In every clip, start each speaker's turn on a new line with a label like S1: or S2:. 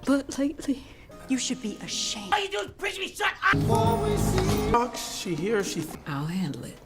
S1: But lately,
S2: You should be ashamed.
S3: All you do is preach me, shut up!
S4: She here, she.
S1: I'll handle it.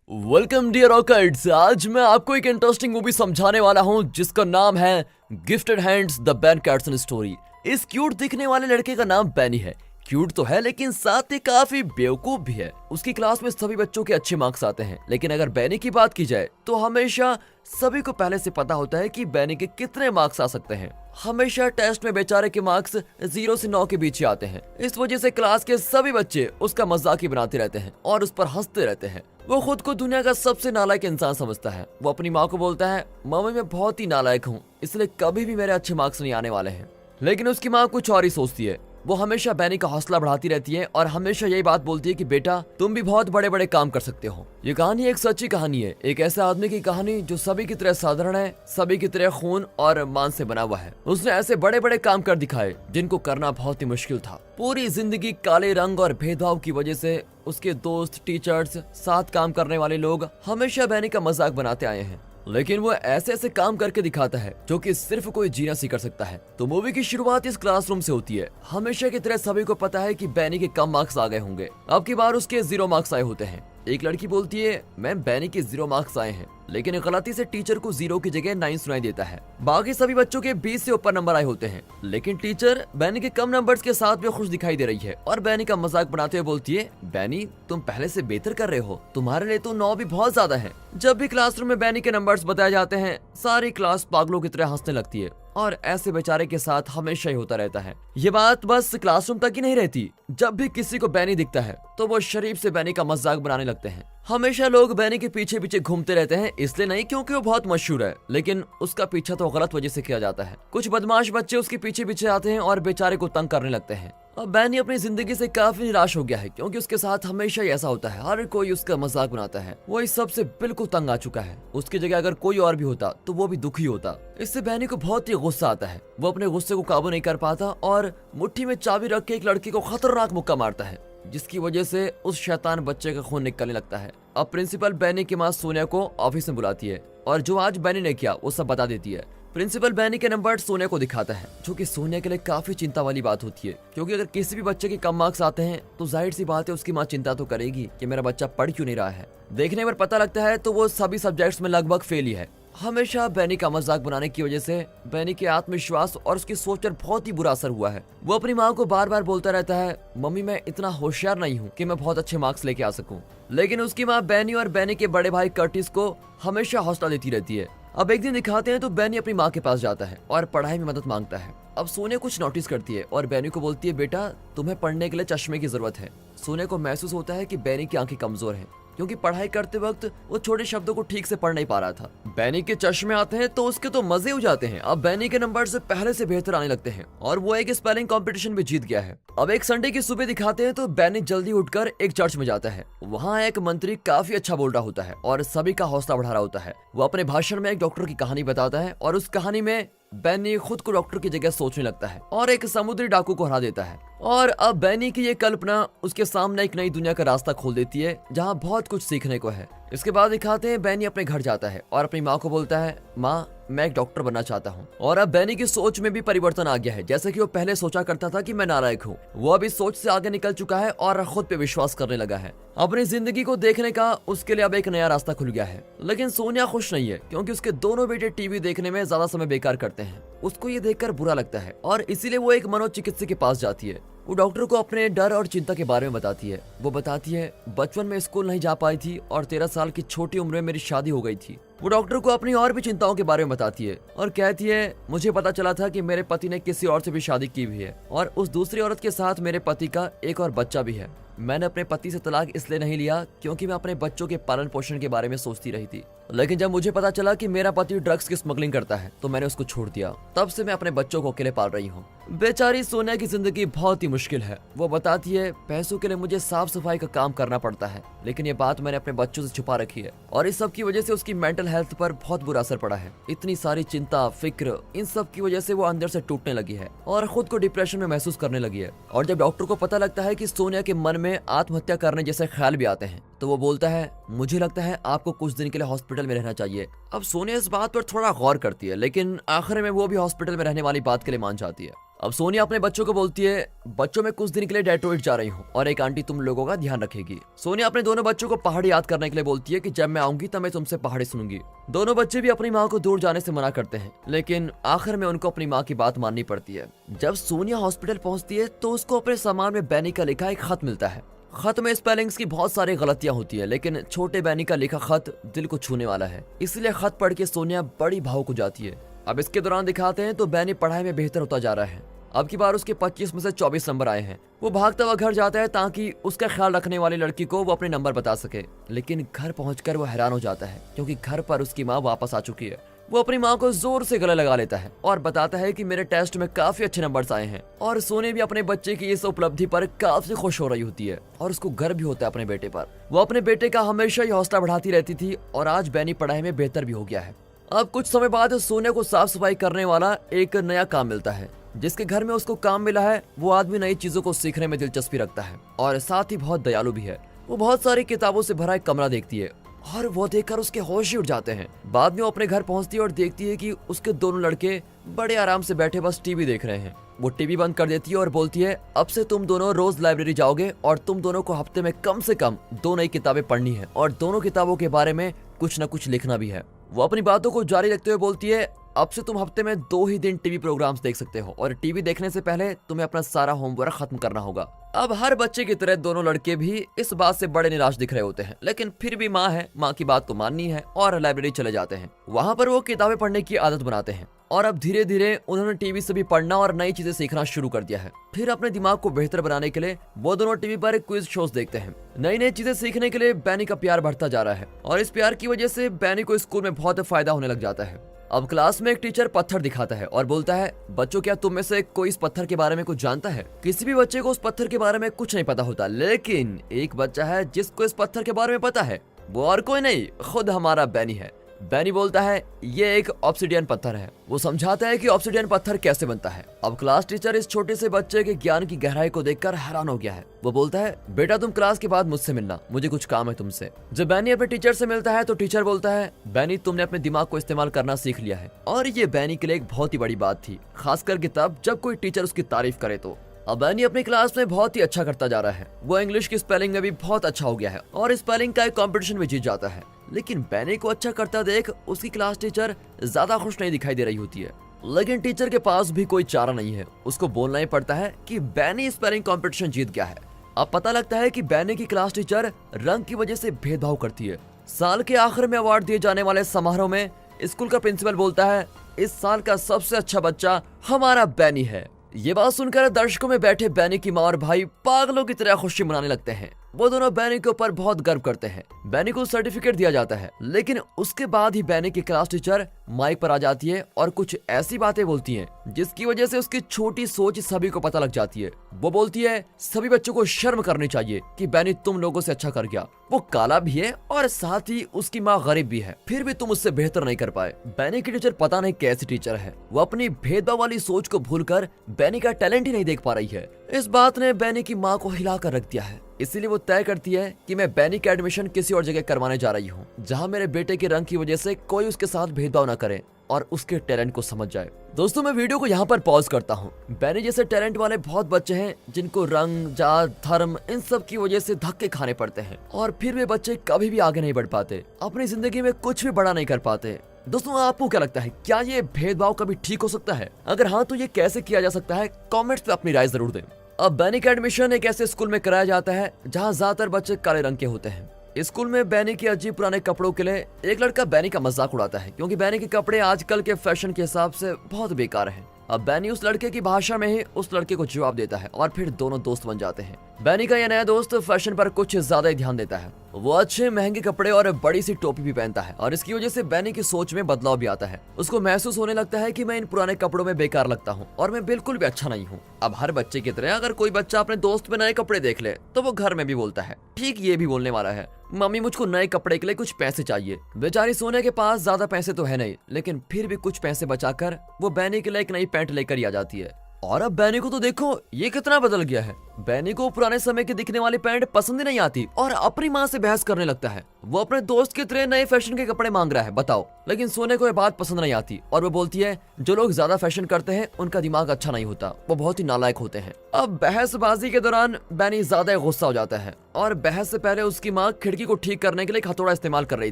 S5: Welcome dear ऑकर्ड्स। आज मैं आपको एक interesting movie समझाने वाला हूँ जिसका नाम है gifted hands the Ben Carson story. इस क्यूट दिखने वाले लड़के का नाम बेनी है। क्यूट तो है लेकिन साथ ही काफी बेवकूफ भी है। उसकी क्लास में सभी बच्चों के अच्छे मार्क्स आते हैं, लेकिन अगर बेनी की बात की जाए तो हमेशा सभी को पहले से पता होता है कि बेनी के कितने मार्क्स आ सकते हैं। हमेशा टेस्ट में बेचारे के मार्क्स 0 से 9 के बीच ही आते हैं। इस वजह से क्लास के सभी बच्चे उसका मजाक ही बनाते रहते हैं और उस पर हंसते रहते हैं। वो खुद को दुनिया का सबसे नालायक इंसान समझता है। वो अपनी माँ को बोलता है, मम्मी मैं बहुत ही नालायक हूँ, इसलिए कभी भी मेरे अच्छे मार्क्स नहीं आने वाले हैं। लेकिन उसकी माँ कुछ और ही सोचती है। वो हमेशा बेनी का हौसला बढ़ाती रहती है और हमेशा यही बात बोलती है कि बेटा तुम भी बहुत बड़े बड़े काम कर सकते हो। ये कहानी एक सच्ची कहानी है, एक ऐसे आदमी की कहानी जो सभी की तरह साधारण है, सभी की तरह खून और मान से बना हुआ है। उसने ऐसे बड़े बड़े काम कर दिखाए जिनको करना बहुत ही मुश्किल था। पूरी जिंदगी काले रंग और भेदभाव की वजह से उसके दोस्त, टीचर्स, साथ काम करने वाले लोग हमेशा बेनी का मजाक बनाते आए हैं। लेकिन वो ऐसे ऐसे काम करके दिखाता है जो कि सिर्फ कोई जीना सीख कर सकता है। तो मूवी की शुरुआत इस क्लासरूम से होती है। हमेशा की तरह सभी को पता है कि बेनी के कम मार्क्स आ गए होंगे। अब की बार उसके 0 मार्क्स आए होते हैं। एक लड़की बोलती है, मैम बेनी के 0 मार्क्स आए हैं, लेकिन गलती से टीचर को 0 की जगह 9 सुनाई देता है। बाकी सभी बच्चों के 20 से ऊपर नंबर आए होते हैं, लेकिन टीचर बेनी के कम नंबर्स के साथ भी खुश दिखाई दे रही है और बेनी का मजाक बनाते हुए बोलती है, बेनी तुम पहले से बेहतर कर रहे हो, तुम्हारे लिए तो 9 भी बहुत ज्यादा है। जब भी क्लासरूम में बेनी के नंबर्स बताए जाते हैं, सारी क्लास पागलों की तरह हंसने लगती है और ऐसे बेचारे के साथ हमेशा ही होता रहता है। ये बात बस क्लासरूम तक ही नहीं रहती। जब भी किसी को बेनी दिखता है तो वो शरीफ से बेनी का मजाक बनाने लगते हैं। हमेशा लोग बेनी के पीछे पीछे घूमते रहते हैं, इसलिए नहीं क्योंकि वो बहुत मशहूर है, लेकिन उसका पीछा तो गलत वजह से किया जाता है। कुछ बदमाश बच्चे उसके पीछे पीछे आते हैं और बेचारे को तंग करने लगते हैं। अब बेनी अपनी जिंदगी से काफी निराश हो गया है क्योंकि उसके साथ हमेशा ही ऐसा होता है, हर कोई उसका मजाक बनाता है। वो इस सब से बिल्कुल तंग आ चुका है। उसकी जगह अगर कोई और भी होता तो वो भी दुखी होता। इससे बेनी को बहुत ही गुस्सा आता है। वो अपने गुस्से को काबू नहीं कर पाता और मुट्ठी में चाबी रख के एक लड़की को खतरनाक मुक्का मारता है, जिसकी वजह से उस शैतान बच्चे का खून निकलने लगता है। अब प्रिंसिपल बेनी की माँ सोनिया को ऑफिस में बुलाती है और जो आज बेनी ने किया वो सब बता देती है। प्रिंसिपल बेनी के नंबर सोनिया को दिखाता है, जो कि सोनिया के लिए काफी चिंता वाली बात होती है, क्योंकि अगर किसी भी बच्चे के कम मार्क्स आते हैं तो जाहिर सी बात है उसकी माँ चिंता तो करेगी कि मेरा बच्चा पढ़ क्यों नहीं रहा है। देखने पर पता लगता है तो वो सभी सब्जेक्ट्स में लगभग फेल ही है। हमेशा बेनी का मजाक बनाने की वजह से बेनी के आत्मविश्वास और उसकी सोच पर बहुत ही बुरा असर हुआ है। वो अपनी माँ को बार बार बोलता रहता है, मम्मी मैं इतना होशियार नहीं हूँ कि मैं बहुत अच्छे मार्क्स लेके आ सकूं। लेकिन उसकी माँ बेनी और बेनी के बड़े भाई कर्टिस को हमेशा हौसला देती रहती है। अब एक दिन दिखाते हैं तो बेनी अपनी माँ के पास जाता है और पढ़ाई में मदद मांगता है। अब सोनिया कुछ नोटिस करती है और बेनी को बोलती है, बेटा तुम्हें पढ़ने के लिए चश्मे की जरूरत है। सोनिया को महसूस होता है कि बेनी की आंखें कमजोर हैं, क्योंकि पढ़ाई करते वक्त वो छोटे शब्दों को ठीक से पढ़ नहीं पा रहा था। बेनी के चश्मे आते हैं तो उसके तो मजे हो जाते हैं। अब बेनी के नंबर से पहले से बेहतर आने लगते हैं और वो एक स्पेलिंग कंपटीशन भी जीत गया है। अब एक संडे की सुबह दिखाते हैं तो बेनी जल्दी उठकर एक चर्च में जाता है। वहाँ एक मंत्री काफी अच्छा बोल रहा होता है और सभी का हौसला बढ़ा रहा होता है। वो अपने भाषण में एक डॉक्टर की कहानी बताता है और उस कहानी में बेनी खुद को डॉक्टर की जगह सोचने लगता है और एक समुद्री डाकू को हरा देता है। और अब बेनी की ये कल्पना उसके सामने एक नई दुनिया का रास्ता खोल देती है, जहाँ बहुत कुछ सीखने को है। इसके बाद दिखाते हैं बेनी अपने घर जाता है और अपनी माँ को बोलता है, माँ मैं एक डॉक्टर बनना चाहता हूँ। और अब बेनी की सोच में भी परिवर्तन आ गया है। जैसे कि वो पहले सोचा करता था कि मैं नालायक हूँ, वो अब इस सोच से आगे निकल चुका है और खुद पे विश्वास करने लगा है। अपनी जिंदगी को देखने का उसके लिए अब एक नया रास्ता खुल गया है। लेकिन सोनिया खुश नहीं है क्योंकि उसके दोनों बेटे टीवी देखने में ज्यादा समय बेकार करते हैं। उसको ये देखकर बुरा लगता है और इसीलिए वो एक मनोचिकित्सक के पास जाती है। वो डॉक्टर को अपने डर और चिंता के बारे में बताती है। वो बताती है, बचपन में स्कूल नहीं जा पाई थी और 13 साल की छोटी उम्र में मेरी शादी हो गई थी। वो डॉक्टर को अपनी और भी चिंताओं के बारे में बताती है और कहती है, मुझे पता चला था कि मेरे पति ने किसी और से भी शादी की हुई है और उस दूसरी औरत के साथ मेरे पति का एक और बच्चा भी है। मैंने अपने पति से तलाक इसलिए नहीं लिया क्योंकि मैं अपने बच्चों के पालन पोषण के बारे में सोचती रही थी, लेकिन जब मुझे पता चला कि मेरा पति ड्रग्स की स्मगलिंग करता है तो मैंने उसको छोड़ दिया। तब से मैं अपने बच्चों को अकेले पाल रही हूँ। बेचारी सोनिया की जिंदगी बहुत ही मुश्किल है। वो बताती है पैसों के लिए मुझे साफ सफाई का काम करना पड़ता है, लेकिन ये बात मैंने अपने बच्चों से छुपा रखी है और इस सब की वजह से उसकी मेंटल हेल्थ पर बहुत बुरा असर पड़ा है। इतनी सारी चिंता फिक्र, इन सब की वजह से वो अंदर से टूटने लगी है और खुद को डिप्रेशन में महसूस करने लगी है। और जब डॉक्टर को पता लगता है कि सोनिया के मन में आत्महत्या करने जैसे ख्याल भी आते हैं तो वो बोलता है मुझे लगता है आपको कुछ दिन के लिए हॉस्पिटल में रहना चाहिए। अब सोनिया इस बात पर थोड़ा गौर करती है, लेकिन आखिर में वो भी हॉस्पिटल में रहने वाली बात के लिए मान जाती है। अब सोनिया अपने बच्चों को बोलती है बच्चों में कुछ दिन के लिए डेट्रॉइट जा रही हूँ और एक आंटी तुम लोगों का ध्यान रखेगी। सोनिया अपने दोनों बच्चों को पहाड़ी याद करने के लिए बोलती है कि जब मैं आऊंगी तब मैं तुमसे पहाड़ी सुनूंगी। दोनों बच्चे भी अपनी माँ को दूर जाने से मना करते हैं, लेकिन आखिर में उनको अपनी माँ की बात माननी पड़ती है। जब सोनिया हॉस्पिटल पहुंचती है तो उसको अपने सामान में बैनी का लिखा एक खत मिलता है। खत में स्पेलिंग्स की बहुत सारी गलतियां होती है, लेकिन छोटे बैनी का लिखा खत दिल को छूने वाला है, इसलिए खत पढ़ के सोनिया बड़ी भावुक हो जाती है। अब इसके दौरान दिखाते हैं तो बैनी पढ़ाई में बेहतर होता जा रहा है। अब की बार उसके 25 में से 24 नंबर आए हैं। वो भागता हुआ घर जाता है ताकि उसका ख्याल रखने वाली लड़की को वो अपने नंबर बता सके, लेकिन घर पहुंचकर वो हैरान हो जाता है क्योंकि घर पर उसकी माँ वापस आ चुकी है। वो अपनी माँ को जोर से गले लगा लेता है और बताता है कि मेरे टेस्ट में काफी अच्छे नंबर्स आए हैं। और सोनिया भी अपने बच्चे की इस उपलब्धि पर काफी खुश हो रही होती है और उसको गर्व भी होता है अपने बेटे पर। वो अपने बेटे का हमेशा ही हौसला बढ़ाती रहती थी और आज बैनी पढ़ाई में बेहतर भी हो गया है। अब कुछ समय बाद सोनिया को साफ सफाई करने वाला एक नया काम मिलता है। जिसके घर में उसको काम मिला है वो आदमी नई चीजों को सीखने में दिलचस्पी रखता है और साथ ही बहुत दयालु भी है। वो बहुत सारी किताबों से भरा एक कमरा देखती है और वो देखकर उसके होश ही उड़ जाते हैं। बाद में वो अपने घर पहुंचती है और देखती है कि उसके दोनों लड़के बड़े आराम से बैठे बस टीवी देख रहे हैं। वो टीवी बंद कर देती है और बोलती है अब से तुम दोनों रोज लाइब्रेरी जाओगे और तुम दोनों को हफ्ते में कम से कम 2 नई किताबें पढ़नी है और दोनों किताबों के बारे में कुछ न कुछ लिखना भी है। वो अपनी बातों को जारी रखते हुए बोलती है अब से तुम हफ्ते में 2 ही दिन टीवी प्रोग्राम्स देख सकते हो और टीवी देखने से पहले तुम्हें अपना सारा होमवर्क खत्म करना होगा। अब हर बच्चे की तरह दोनों लड़के भी इस बात से बड़े निराश दिख रहे होते हैं, लेकिन फिर भी माँ है, माँ की बात तो माननी है और लाइब्रेरी चले जाते हैं। वहाँ पर वो किताबें पढ़ने की आदत बनाते हैं और अब धीरे धीरे उन्होंने टीवी से भी पढ़ना और नई चीजें सीखना शुरू कर दिया है। फिर अपने दिमाग को बेहतर बनाने के लिए वो दोनों टीवी पर क्विज शोज देखते हैं। नई नई चीजें सीखने के लिए बैनी का प्यार बढ़ता जा रहा है और इस प्यार की वजह से बैनी को स्कूल में बहुत फायदा होने लग जाता है। अब क्लास में एक टीचर पत्थर दिखाता है और बोलता है बच्चों क्या तुम में से कोई इस पत्थर के बारे में कुछ जानता है? किसी भी बच्चे को उस पत्थर के बारे में कुछ नहीं पता होता, लेकिन एक बच्चा है जिसको इस पत्थर के बारे में पता है। वो और कोई नहीं, खुद हमारा बैनी है। बैनी बोलता है ये एक ऑब्सिडियन पत्थर है। वो समझाता है कि ऑब्सिडियन पत्थर कैसे बनता है। अब क्लास टीचर इस छोटे से बच्चे के ज्ञान की गहराई को देखकर हैरान हो गया है। वो बोलता है बेटा तुम क्लास के बाद मुझसे मिलना, मुझे कुछ काम है तुमसे। जब बैनी अपने टीचर से मिलता है तो टीचर बोलता है बैनी तुमने अपने दिमाग को इस्तेमाल करना सीख लिया है। और ये बैनी के लिए एक बहुत ही बड़ी बात थी, खासकर कि तब जब कोई टीचर उसकी तारीफ करे तो। अब बैनी अपनी क्लास में बहुत ही अच्छा करता जा रहा है। वो इंग्लिश की स्पेलिंग में भी बहुत अच्छा हो गया है और स्पेलिंग का एक कंपटीशन भी जीत जाता है। लेकिन बैनी को अच्छा करता देख उसकी क्लास टीचर ज्यादा खुश नहीं दिखाई दे रही होती है। लेकिन टीचर के पास भी कोई चारा नहीं है, उसको बोलना ही पड़ता है कि बैनी स्पेलिंग कंपटीशन जीत गया है। अब पता लगता है कि बैनी की क्लास टीचर रंग की वजह से भेदभाव करती है। साल के आखिर में अवार्ड दिए जाने वाले समारोह में स्कूल का प्रिंसिपल बोलता है इस साल का सबसे अच्छा बच्चा हमारा बैनी है। ये बात सुनकर दर्शकों में बैठे बैनी की माँ और भाई पागलों की तरह खुशी मनाने लगते हैं। वो दोनों बैनी के ऊपर बहुत गर्व करते हैं। बैनी को सर्टिफिकेट दिया जाता है, लेकिन उसके बाद ही बैनी की क्लास टीचर माइक पर आ जाती है और कुछ ऐसी बातें बोलती हैं जिसकी वजह से उसकी छोटी सोच सभी को पता लग जाती है। वो बोलती है सभी बच्चों को शर्म करनी चाहिए कि बैनी तुम लोगों से अच्छा कर गया। वो काला भी है और साथ ही उसकी माँ गरीब भी है, फिर भी तुम उससे बेहतर नहीं कर पाए। बैनी की टीचर पता नहीं कैसी टीचर है, वो अपनी भेदभाव वाली सोच को भूलकर बैनी का टैलेंट ही नहीं देख पा रही है। इस बात ने बैनी की माँ को हिला कर रख दिया है, इसीलिए वो तय करती है कि मैं बैनी का एडमिशन किसी और जगह करवाने जा रही हूँ जहाँ मेरे बेटे के रंग की वजह से कोई उसके साथ भेदभाव न करे और उसके टैलेंट को समझ जाए। दोस्तों मैं वीडियो को यहाँ पर पॉज करता हूँ। बैनी जैसे टैलेंट वाले बहुत बच्चे हैं जिनको रंग, जात, धर्म इन सब की वजह से धक्के खाने पड़ते हैं और फिर वे बच्चे कभी भी आगे नहीं बढ़ पाते, अपनी जिंदगी में कुछ भी बड़ा नहीं कर पाते। दोस्तों आपको क्या लगता है, क्या ये भेदभाव कभी ठीक हो सकता है? अगर हाँ तो ये कैसे किया जा सकता है? कमेंट्स में अपनी राय जरूर दें। अब बैनी का एडमिशन एक ऐसे स्कूल में कराया जाता है जहाँ ज्यादातर बच्चे काले रंग के होते हैं। स्कूल में बैनी के अजीब पुराने कपड़ों के लिए एक लड़का बैनी का मजाक उड़ाता है क्योंकि बैनी के कपड़े आजकल के फैशन के हिसाब से बहुत बेकार हैं। अब बैनी उस लड़के की भाषा में ही उस लड़के को जवाब देता है और फिर दोनों दोस्त बन जाते हैं। बैनी का यह नया दोस्त फैशन पर कुछ ज्यादा ही ध्यान देता है। वो अच्छे महंगे कपड़े और बड़ी सी टोपी भी पहनता है और इसकी वजह से बैनी की सोच में बदलाव भी आता है। उसको महसूस होने लगता है कि मैं इन पुराने कपड़ों में बेकार लगता हूँ और मैं बिल्कुल भी अच्छा नहीं हूँ। अब हर बच्चे की तरह अगर कोई बच्चा अपने दोस्त में नए कपड़े देख ले तो वो घर में भी बोलता है। ठीक ये भी बोलने वाला है, मम्मी मुझको नए कपड़े के लिए कुछ पैसे चाहिए। बेचारी सोने के पास ज्यादा पैसे तो है नहीं, लेकिन फिर भी कुछ पैसे बचाकर वो बैनी के लिए एक नई पैंट लेकर ही आ जाती है। और अब बैनी को तो देखो ये कितना बदल गया है। बैनी को पुराने समय की दिखने वाली पैंट पसंद ही नहीं आती और अपनी माँ से बहस करने लगता है। वो अपने दोस्त की तरह नए फैशन के कपड़े मांग रहा है, बताओ। लेकिन सोने को ये बात पसंद नहीं आती और वो बोलती है जो लोग ज्यादा फैशन करते हैं उनका दिमाग अच्छा नहीं होता, वो बहुत ही नालायक होते हैं। अब बहसबाजी के दौरान बैनी ज्यादा गुस्सा हो जाता है और बहस से पहले उसकी माँ खिड़की को ठीक करने के लिए एक हथौड़ा इस्तेमाल कर रही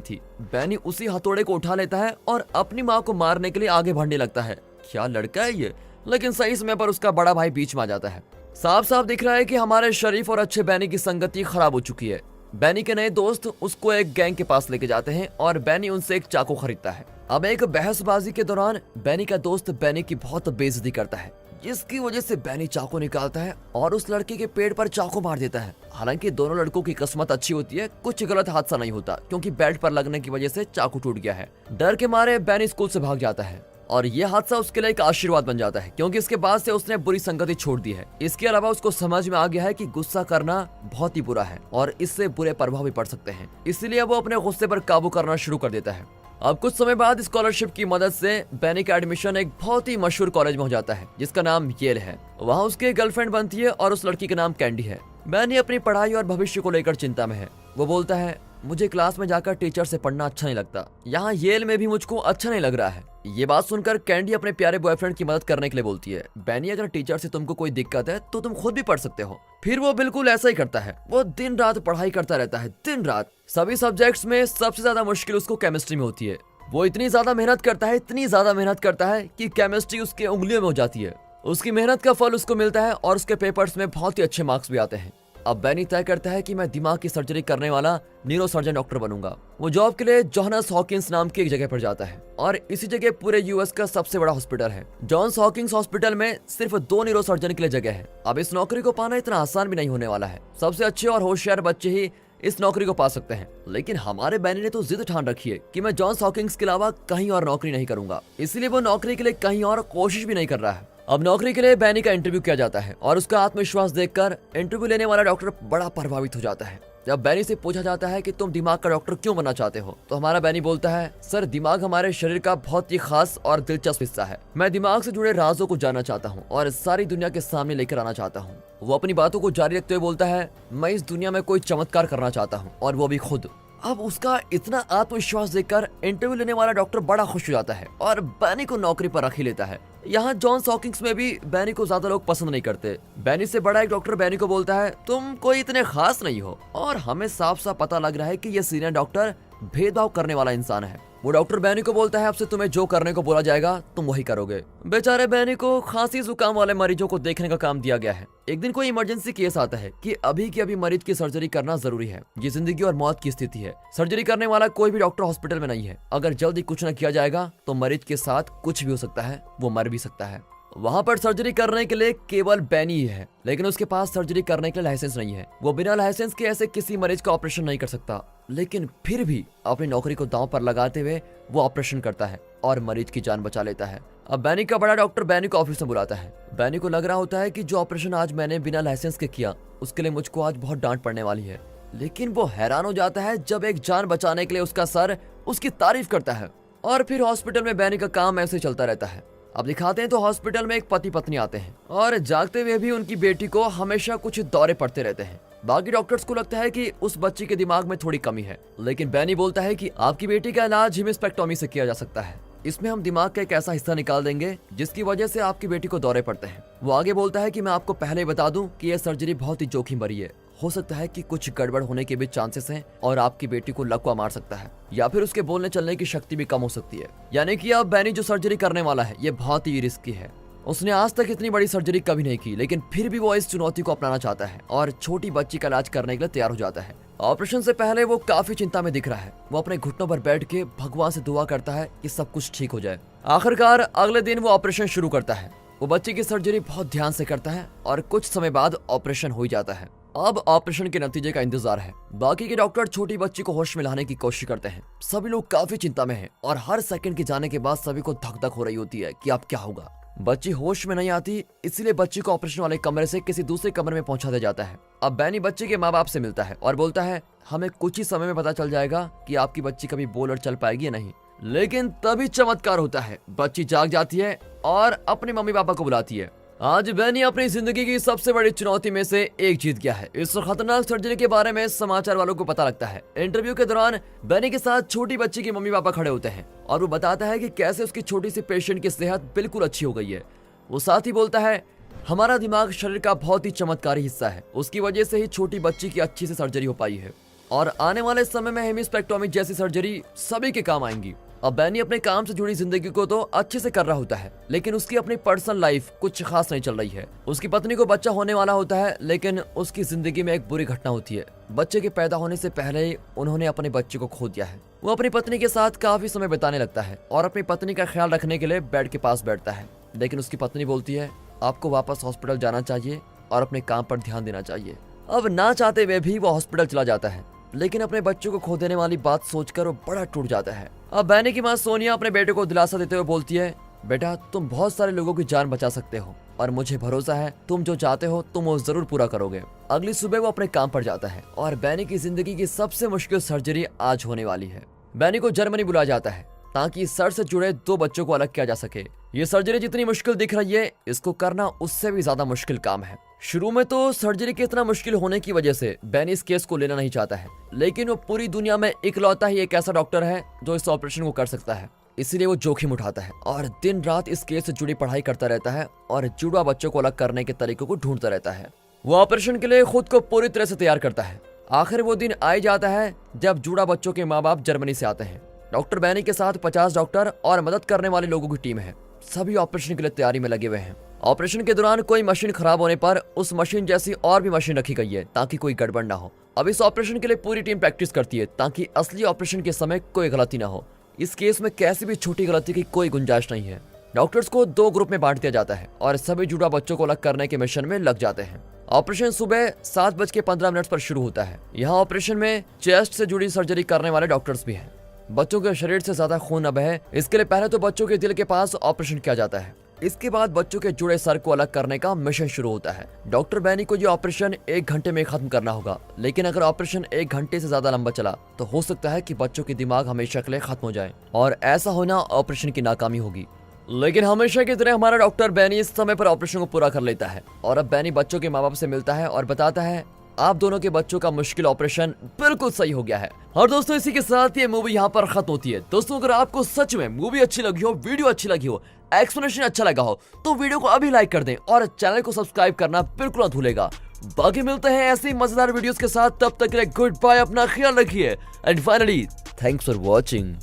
S5: थी। बैनी उसी हथौड़े को उठा लेता है और अपनी माँ को मारने के लिए आगे बढ़ने लगता है। क्या लड़का है ये, लेकिन सही समय पर उसका बड़ा भाई बीच में आ जाता है। साफ साफ दिख रहा है कि हमारे शरीफ और अच्छे बैनी की संगति खराब हो चुकी है। बैनी के नए दोस्त उसको एक गैंग के पास लेके जाते हैं और बैनी उनसे एक चाकू खरीदता है। अब एक बहसबाजी के दौरान बैनी का दोस्त बैनी की बहुत बेइज्जती करता है, जिसकी वजह से बैनी चाकू निकालता है और उस लड़के के पेट पर चाकू मार देता है। हालांकि दोनों लड़कों की किस्मत अच्छी होती है, कुछ गलत हादसा नहीं होता क्योंकि बेल्ट पर लगने की वजह से चाकू टूट गया है। डर के मारे बैनी स्कूल से भाग जाता है और ये हादसा उसके लिए एक आशीर्वाद बन जाता है क्योंकि इसके बाद से उसने बुरी संगति छोड़ दी है। इसके अलावा उसको समझ में आ गया है कि गुस्सा करना बहुत ही बुरा है और इससे बुरे प्रभाव भी पड़ सकते हैं, इसलिए वो अपने गुस्से पर काबू करना शुरू कर देता है। अब कुछ समय बाद स्कॉलरशिप की मदद से बैनी का एडमिशन एक बहुत ही मशहूर कॉलेज में हो जाता है जिसका नाम येल है। वहाँ उसकी गर्लफ्रेंड बनती है और उस लड़की का नाम कैंडी है। बैनी अपनी पढ़ाई और भविष्य को लेकर चिंता में है। वो बोलता है मुझे क्लास में जाकर टीचर से पढ़ना अच्छा नहीं लगता, यहाँ येल में भी मुझको अच्छा नहीं लग रहा है। ये बात सुनकर कैंडी अपने प्यारे बॉयफ्रेंड की मदद करने के लिए बोलती है, बैनी अगर टीचर से तुमको कोई दिक्कत है तो तुम खुद भी पढ़ सकते हो। फिर वो बिल्कुल ऐसा ही करता है। वो दिन रात पढ़ाई करता रहता है, दिन रात। सभी सब्जेक्ट्स में सबसे ज्यादा मुश्किल उसको केमिस्ट्री में होती है। वो इतनी ज्यादा मेहनत करता है, इतनी ज्यादा मेहनत करता है कि केमिस्ट्री उसके उंगलियों में हो जाती है। उसकी मेहनत का फल उसको मिलता है और उसके पेपर्स में बहुत ही अच्छे मार्क्स भी आते हैं। अब बैनी तय करता है कि मैं दिमाग की सर्जरी करने वाला न्यूरोसर्जन डॉक्टर बनूंगा। वो जॉब के लिए जॉन्स हॉकिंस नाम की एक जगह पर जाता है और इसी जगह पूरे यूएस का सबसे बड़ा हॉस्पिटल है। जॉन्स हॉकिंस हॉस्पिटल में सिर्फ 2 न्यूरोसर्जन के लिए जगह है। अब इस नौकरी को पाना इतना आसान भी नहीं होने वाला है। सबसे अच्छे और होशियार बच्चे ही इस नौकरी को पा सकते हैं। लेकिन हमारे बैनी ने तो जिद ठान रखी है कि मैं जॉन्स हॉकिंस के अलावा कहीं और नौकरी नहीं करूंगा, इसलिए वो नौकरी के लिए कहीं और कोशिश भी नहीं कर रहा है। अब नौकरी के लिए बैनी का इंटरव्यू किया जाता है और उसका आत्मविश्वास देखकर इंटरव्यू लेने वाला डॉक्टर बड़ा प्रभावित हो जाता है। जब बैनी से पूछा जाता है कि तुम दिमाग का डॉक्टर क्यों बनना चाहते हो, तो हमारा बैनी बोलता है सर, दिमाग हमारे शरीर का बहुत ही खास और दिलचस्प हिस्सा है। मैं दिमाग से जुड़े राजों को जानना चाहता हूँ और सारी दुनिया के सामने लेकर आना चाहता हूँ। वो अपनी बातों को जारी रखते हुए बोलता है मैं इस दुनिया में कोई चमत्कार करना चाहता हूँ और वो भी खुद। अब उसका इतना आत्मविश्वास देखकर इंटरव्यू लेने वाला डॉक्टर बड़ा खुश हो जाता है और बैनी को नौकरी पर रख ही लेता है। यहाँ जॉन्स हॉकिंस में भी बैनी को ज्यादा लोग पसंद नहीं करते। बैनी से बड़ा एक डॉक्टर बैनी को बोलता है तुम कोई इतने खास नहीं हो, और हमें साफ साफ पता लग रहा है कि ये सीनियर डॉक्टर भेदभाव करने वाला इंसान है। वो डॉक्टर बैनी को बोलता है अब से तुम्हें जो करने को बोला जाएगा तुम वही करोगे। बेचारे बैनी को खांसी जुकाम वाले मरीजों को देखने का काम दिया गया है। एक दिन कोई इमरजेंसी केस आता है कि अभी के अभी मरीज की सर्जरी करना जरूरी है, ये जिंदगी और मौत की स्थिति है। सर्जरी करने वाला कोई भी डॉक्टर हॉस्पिटल में नहीं है। अगर जल्दी कुछ न किया जाएगा तो मरीज के साथ कुछ भी हो सकता है, वो मर भी सकता है। वहाँ पर सर्जरी करने के लिए केवल बैनी ही है, लेकिन उसके पास सर्जरी करने के लिए लाइसेंस नहीं है। वो बिना लाइसेंस के ऐसे किसी मरीज का ऑपरेशन नहीं कर सकता, लेकिन फिर भी अपनी नौकरी को दांव पर लगाते हुए वो ऑपरेशन करता है और मरीज की जान बचा लेता है। अब बैनी का बड़ा डॉक्टर बैनी को ऑफिस में बुलाता है। बैनी को लग रहा होता है कि जो ऑपरेशन आज मैंने बिना लाइसेंस के किया उसके लिए मुझको आज बहुत डांट पड़ने वाली है, लेकिन वो हैरान हो जाता है जब एक जान बचाने के लिए उसका सर उसकी तारीफ करता है। और फिर हॉस्पिटल में बैनी का काम ऐसे चलता रहता है। अब दिखाते हैं तो हॉस्पिटल में एक पति पत्नी आते हैं और जागते हुए भी उनकी बेटी को हमेशा कुछ दौरे पड़ते रहते हैं। बाकी डॉक्टर्स को लगता है कि उस बच्ची के दिमाग में थोड़ी कमी है, लेकिन बैनी बोलता है कि आपकी बेटी का इलाज हिमिस्पेक्टोमी से किया जा सकता है। इसमें हम दिमाग का एक ऐसा हिस्सा निकाल देंगे जिसकी वजह से आपकी बेटी को दौरे पड़ते हैं। वो आगे बोलता है कि मैं आपको पहले ही बता दूं कि यह सर्जरी बहुत ही जोखिम भरी है। हो सकता है कि कुछ गड़बड़ होने के भी चांसेस हैं और आपकी बेटी को लकवा मार सकता है या फिर उसके बोलने चलने की शक्ति भी कम हो सकती है। यानी कि अब बैनी जो सर्जरी करने वाला है ये बहुत ही रिस्की है। उसने आज तक इतनी बड़ी सर्जरी कभी नहीं की, लेकिन फिर भी वो इस चुनौती को अपनाना चाहता है और छोटी बच्ची का इलाज करने के लिए तैयार हो जाता है। ऑपरेशन से पहले वो काफी चिंता में दिख रहा है। वो अपने घुटनों पर बैठ के भगवान से दुआ करता है कि सब कुछ ठीक हो जाए। आखिरकार अगले दिन वो ऑपरेशन शुरू करता है। वो बच्चे की सर्जरी बहुत ध्यान से करता है और कुछ समय बाद ऑपरेशन हो जाता है। अब ऑपरेशन के नतीजे का इंतजार है। बाकी के डॉक्टर छोटी बच्ची को होश में लाने की कोशिश करते हैं। सभी लोग काफी चिंता में हैं और हर सेकंड के जाने के बाद सभी को धक धक हो रही होती है कि अब क्या होगा। बच्ची होश में नहीं आती, इसलिए बच्ची को ऑपरेशन वाले कमरे से किसी दूसरे कमरे में पहुंचा दिया जाता है। अब बैनी बच्चे के माँ बाप से मिलता है और बोलता है, हमें कुछ ही समय में पता चल जाएगा कि आपकी बच्ची कभी बोल और चल पाएगी या नहीं। लेकिन तभी चमत्कार होता है, बच्ची जाग जाती है और अपने मम्मी पापा को बुलाती है। आज बैनी अपनी जिंदगी की सबसे बड़ी चुनौती में से एक जीत गया है। इस खतरनाक सर्जरी के बारे में समाचार वालों को पता लगता है। इंटरव्यू के दौरान बैनी के साथ छोटी बच्ची के मम्मी पापा खड़े होते हैं और वो बताता है कि कैसे उसकी छोटी सी पेशेंट की सेहत बिल्कुल अच्छी हो गई है। वो साथ ही बोलता है, हमारा दिमाग शरीर का बहुत ही चमत्कारी हिस्सा है, उसकी वजह से ही छोटी बच्ची की अच्छी से सर्जरी हो पाई है और आने वाले समय में हेमिस्टेक्टोमी जैसी सर्जरी सभी के काम आएंगी। अब बैनी अपने काम से जुड़ी जिंदगी को तो अच्छे से कर रहा होता है, लेकिन उसकी अपनी पर्सनल लाइफ कुछ खास नहीं चल रही है। उसकी पत्नी को बच्चा होने वाला होता है, लेकिन उसकी जिंदगी में एक बुरी घटना होती है। बच्चे के पैदा होने से पहले ही उन्होंने अपने बच्चे को खो दिया है। वो अपनी पत्नी के साथ काफी समय बिताने लगता है और अपनी पत्नी का ख्याल रखने के लिए बेड के पास बैठता है, लेकिन उसकी पत्नी बोलती है, आपको वापस हॉस्पिटल जाना चाहिए और अपने काम पर ध्यान देना चाहिए। अब ना चाहते हुए भी वो हॉस्पिटल चला जाता है, लेकिन अपने बच्चों को खो देने वाली बात सोचकर वो बड़ा टूट जाता है। अब बैनी की माँ सोनिया अपने बेटे को दिलासा देते हुए बोलती है, बेटा तुम बहुत सारे लोगों की जान बचा सकते हो और मुझे भरोसा है तुम जो चाहते हो तुम वो जरूर पूरा करोगे। अगली सुबह वो अपने काम पर जाता है और बैनी की जिंदगी की सबसे मुश्किल सर्जरी आज होने वाली है। बैनी को जर्मनी बुलाया जाता है ताकि सर से जुड़े 2 बच्चों को अलग किया जा सके। ये सर्जरी जितनी मुश्किल दिख रही है, इसको करना उससे भी ज्यादा मुश्किल काम है। शुरू में तो सर्जरी के इतना मुश्किल होने की वजह से बैनी इस केस को लेना नहीं चाहता है, लेकिन वो पूरी दुनिया में इकलौता ही एक ऐसा डॉक्टर है जो इस ऑपरेशन को कर सकता है। इसीलिए वो जोखिम उठाता है और दिन रात इस केस से जुड़ी पढ़ाई करता रहता है और जुड़वा बच्चों को अलग करने के तरीकों को ढूंढता रहता है। वो ऑपरेशन के लिए खुद को पूरी तरह से तैयार करता है। आखिर वो दिन आ जाता है जब जुड़ा बच्चों के माँ बाप जर्मनी से आते हैं। डॉक्टर बैनी के साथ 50 डॉक्टर और मदद करने वाले लोगों की टीम है। सभी ऑपरेशन के लिए तैयारी में लगे हुए हैं। ऑपरेशन के दौरान कोई मशीन खराब होने पर उस मशीन जैसी और भी मशीन रखी गई है ताकि कोई गड़बड़ ना हो। अब इस ऑपरेशन के लिए पूरी टीम प्रैक्टिस करती है ताकि असली ऑपरेशन के समय कोई गलती ना हो। इस केस में कैसी भी छोटी गलती की कोई गुंजाइश नहीं है। डॉक्टर्स को 2 ग्रुप में बांट दिया जाता है और सभी जुड़ा बच्चों को अलग करने के मिशन में लग जाते हैं। ऑपरेशन सुबह 7:15 पर शुरू होता है। यहाँ ऑपरेशन में चेस्ट से जुड़ी सर्जरी करने वाले डॉक्टर्स भी हैं। बच्चों के शरीर से ज्यादा खून न बहे, इसके लिए पहले तो बच्चों के दिल के पास ऑपरेशन किया जाता है। इसके बाद बच्चों के जुड़े सर को अलग करने का मिशन शुरू होता है। डॉक्टर बैनी को ये ऑपरेशन 1 घंटे में खत्म करना होगा, लेकिन अगर ऑपरेशन 1 घंटे से ज्यादा लंबा चला तो हो सकता है कि बच्चों के दिमाग हमेशा के लिए खत्म हो जाए और ऐसा होना ऑपरेशन की नाकामी होगी। लेकिन हमेशा की तरह हमारा डॉक्टर बैनी इस समय पर ऑपरेशन को पूरा कर लेता है और अब बैनी बच्चों के माँ बाप से मिलता है और बताता है, आप दोनों के बच्चों का मुश्किल ऑपरेशन बिल्कुल सही हो गया है। और दोस्तों इसी के साथ ये मूवी यहाँ पर खत्म होती है। दोस्तों अगर आपको सच में मूवी अच्छी लगी हो, वीडियो अच्छी लगी हो, एक्सप्लेनेशन अच्छा लगा हो तो वीडियो को अभी लाइक कर दें और चैनल को सब्सक्राइब करना बिल्कुल ना भूलेगा। बाकी मिलते हैं ऐसी मजेदार वीडियोस के साथ, तब तक के लिए गुड बाय, अपना ख्याल रखिए and finally thanks for watching.